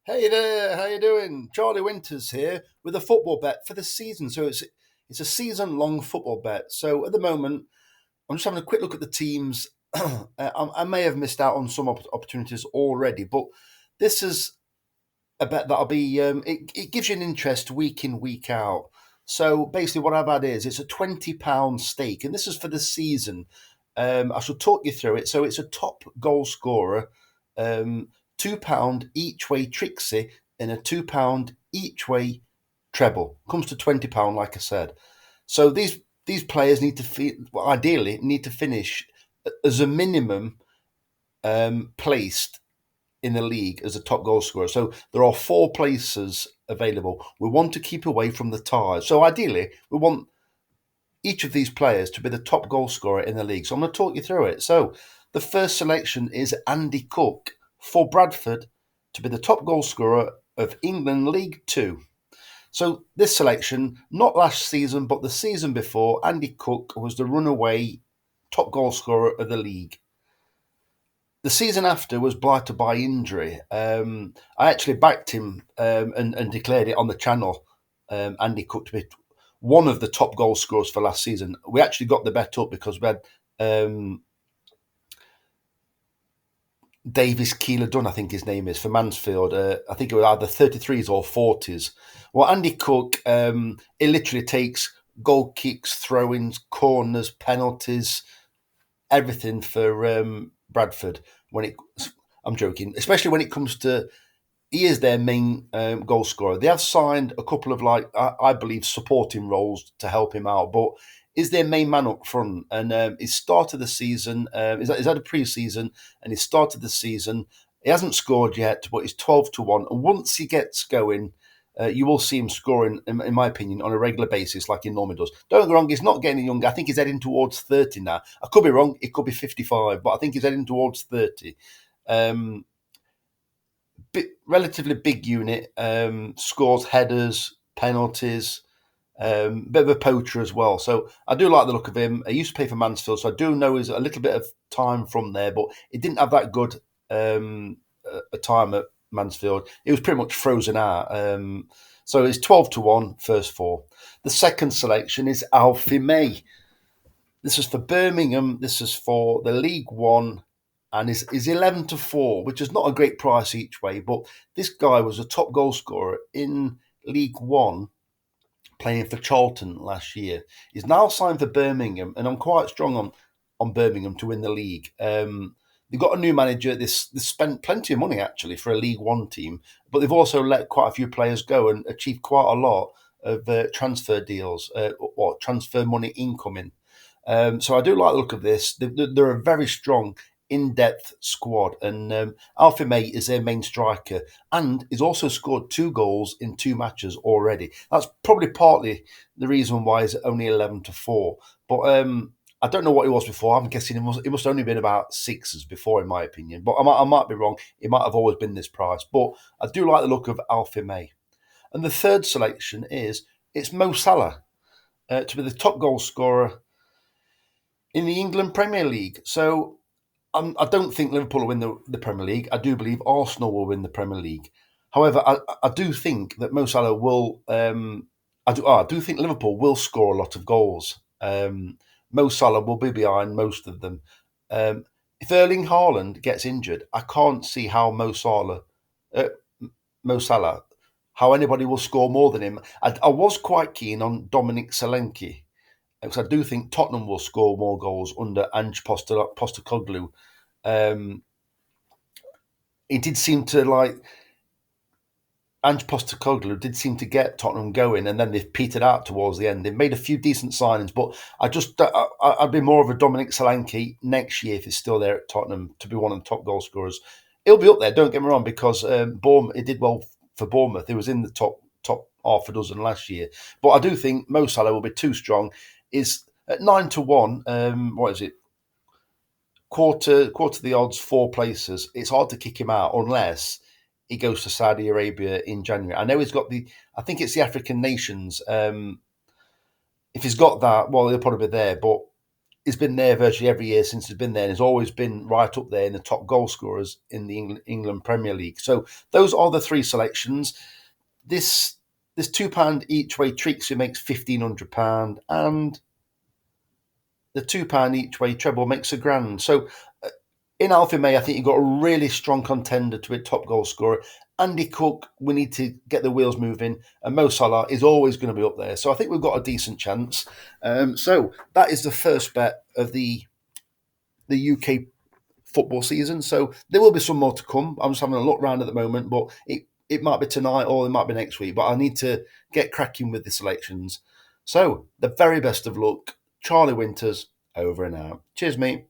Hey there, how you doing? Charlie Winters here with a football bet for the season. So it's a season-long football bet. So at the moment, I'm just having a quick look at the teams. I may have missed out on some opportunities already, but this is a bet that'll be. It gives you an interest week in, week out. So basically, what I've had is it's a £20 stake, and this is for the season. I shall talk you through it. So it's a top goal scorer, um, £2 each way Trixie, and a £2 each way treble. Comes to £20, like I said. So these players need to ideally need to finish as a minimum placed in the league as a top goal scorer. So there are four places available. We want to keep away from the ties. So ideally, we want each of these players to be the top goal scorer in the league. So I'm going to talk you through it. So the first selection is Andy Cook for Bradford to be the top goal scorer of England League Two. So this selection, not last season, but the season before, Andy Cook was the runaway top goal scorer of the league. The season after was blighted by injury. I actually backed him and declared it on the channel, Andy Cook, to be one of the top goal scorers for last season. We actually got the bet up because we had Davis Keeler Dunn, I think his name is, for Mansfield. I think it was either 33s or 40s. Well, Andy Cook, it literally takes goal kicks, throw-ins, corners, penalties, everything for Bradford. I'm joking, especially when it comes to he is their main goal scorer. They have signed a couple of I believe supporting roles to help him out, but is their main man up front. And he started the season. He's had a pre-season, and he started the season. He hasn't scored yet, but he's 12-1. And once he gets going, you will see him scoring, in my opinion, on a regular basis, like he normally does. Don't get me wrong; he's not getting younger. I think he's heading towards 30 now. I could be wrong; it could be 55, but I think he's heading towards 30. Um, Relatively big unit, scores headers, penalties, bit of a poacher as well. So I do like the look of him. I used to play for Mansfield, so I do know he's a little bit of time from there, but he didn't have that good a time at Mansfield. He was pretty much frozen out. So it's 12-1, first four. The second selection is Alfie May. This is for Birmingham. This is for the League One, and is 11-4, which is not a great price each way. But this guy was a top goal scorer in League One, playing for Charlton last year. He's now signed for Birmingham, and I'm quite strong on Birmingham to win the league. They've got a new manager. They spent plenty of money actually for a League One team, but they've also let quite a few players go and achieved quite a lot of transfer deals or transfer money incoming. So I do like the look of this. They're a very strong, in-depth squad, and Alfie May is their main striker, and he's also scored 2 goals in 2 matches already. That's probably partly the reason why he's only 11-4. But I don't know what he was before. I'm guessing it must only been about sixes before, in my opinion. But I might be wrong. It might have always been this price. But I do like the look of Alfie May. And the third selection it's Mo Salah to be the top goal scorer in the England Premier League. So I don't think Liverpool will win the Premier League. I do believe Arsenal will win the Premier League. However, I do think that Mo Salah will. I do think Liverpool will score a lot of goals. Mo Salah will be behind most of them. If Erling Haaland gets injured, I can't see how uh, Mo Salah, how anybody will score more than him. I was quite keen on Dominic Solanke because I do think Tottenham will score more goals under Ange Postecoglou. Um, it did seem to Ange Postecoglou did seem to get Tottenham going, and then they've petered out towards the end. They've made a few decent signings, but I'd be more of a Dominic Solanke next year if he's still there at Tottenham to be one of the top goal scorers. He'll be up there. Don't get me wrong, because Bournemouth, it did well for Bournemouth. He was in the top half a dozen last year, but I do think Mo Salah will be too strong. Is at 9-1. What is it? Quarter the odds, four places. It's hard to kick him out unless he goes to Saudi Arabia in January. I know he's got I think it's the African nations. If he's got that, well, he'll probably be there. But He's been there virtually every year since he's been there, and he's always been right up there in the top goal scorers in the England Premier League. So those are the three selections. This £2 each way Trixie makes £1,500, and the £2 each way treble makes a grand. So in Alfie May, I think you've got a really strong contender to be top goal scorer. Andy Cook, we need to get the wheels moving, and Mo Salah is always going to be up there. So I think we've got a decent chance. So that is the first bet of the UK football season. So there will be some more to come. I'm just having a look around at the moment, but it might be tonight or it might be next week. But I need to get cracking with the selections. So the very best of luck. Charlie Winters, over and out. Cheers, mate.